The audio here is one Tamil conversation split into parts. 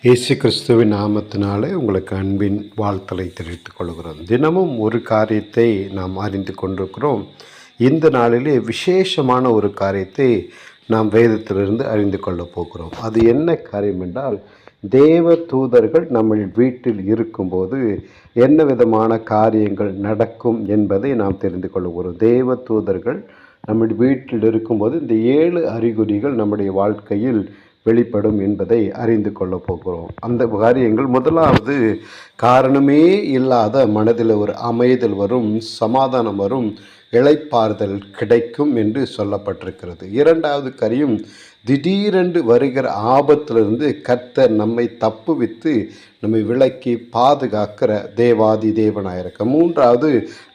இயேசு கிறிஸ்துவின் நாமத்தினாலே உங்களுக்கு அன்பின் வாழ்த்தலை தெரிவித்துக் கொள்கிறோம். தினமும் ஒரு காரியத்தை நாம் அறிந்து கொண்டிருக்கிறோம். இந்த நாளிலே விசேஷமான ஒரு காரியத்தை நாம் வேதத்திலிருந்து அறிந்து கொள்ளப் போகிறோம். அது என்ன காரியம் என்றால், தேவ தூதர்கள் நம்ம வீட்டில் இருக்கும்போது என்ன விதமான காரியங்கள் நடக்கும் என்பதை நாம் தெரிந்து கொள்கிறோம். தேவ தூதர்கள் நம்ம வீட்டில் இருக்கும்போது இந்த 7 அறிகுறிகள் நம்முடைய வாழ்க்கையில் வெளிப்படும் என்பதை அறிந்து கொள்ளப் போகிறோம். அந்த காரியங்கள், முதலாவது, காரணமே இல்லாத மனதில் ஒரு அமைதல் வரும், சமாதானம் வரும், இளைப்பாறுதல் கிடைக்கும் என்று சொல்லப்பட்டிருக்கிறது. இரண்டாவது காரியம், திடீரென்று வருகிற ஆபத்திலிருந்து கர்த்தர் நம்மை தப்புவித்து நம்மை விலக்கி பாதுகாக்கிற தேவாதி தேவனாயிருக்க. மூன்றாவது,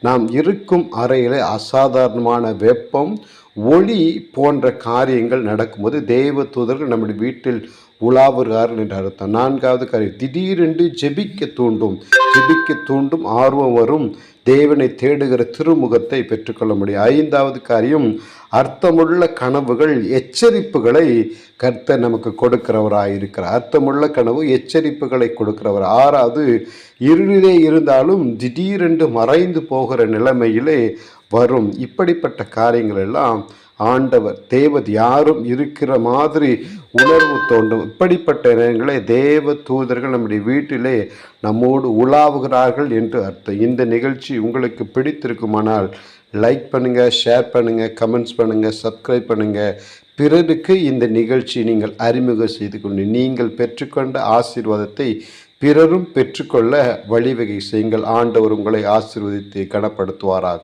நாம் இருக்கும் அறையில் அசாதாரணமான வெப்பம், ஒளி போன்ற காரியங்கள் நடக்கும்போது தேவ தூதர்கள் நம்முடைய வீட்டில் உலாவுகிறார்கள் என்று அர்த்தம். நான்காவது காரியம், திடீரென்று ஜெபிக்க தூண்டும் ஆர்வம் வரும், தேவனை தேடுகிற திருமுகத்தை பெற்றுக்கொள்ள முடியும். ஐந்தாவது காரியம், அர்த்தமுள்ள கனவுகள், எச்சரிப்புகளை கர்த்தர் நமக்கு கொடுக்கிறவராயிருக்கிறார். அர்த்தமுள்ள கனவு, எச்சரிப்புகளை கொடுக்கிறவர். ஆறாவது, இருளிலே இருந்தாலும் திடீரென்று மறைந்து போகிற நிலைமையிலே வரும். இப்படிப்பட்ட காரியங்கள் எல்லாம் ஆண்டவர் தேவத் யாரும் இருக்கிற மாதிரி உணர்வு தோன்றும். இப்படிப்பட்ட நேரங்களே தேவ தூதர்கள் நம்முடைய வீட்டிலே நம்மோடு உலாவுகிறார்கள் என்று அர்த்தம். இந்த நிகழ்ச்சி உங்களுக்கு பிடித்திருக்குமானால் லைக் பண்ணுங்கள், ஷேர் பண்ணுங்கள், கமெண்ட்ஸ் பண்ணுங்கள், சப்ஸ்கிரைப் பண்ணுங்கள். பிறருக்கு இந்த நிகழ்ச்சி நீங்கள் அறிமுகம் செய்து கொண்டு நீங்கள் பெற்றுக்கொண்ட ஆசீர்வாதத்தை பிறரும் பெற்றுக்கொள்ள வழிவகை செய்யுங்கள். ஆண்டவர் உங்களை ஆசீர்வதித்து கனப்படுத்துவாராக.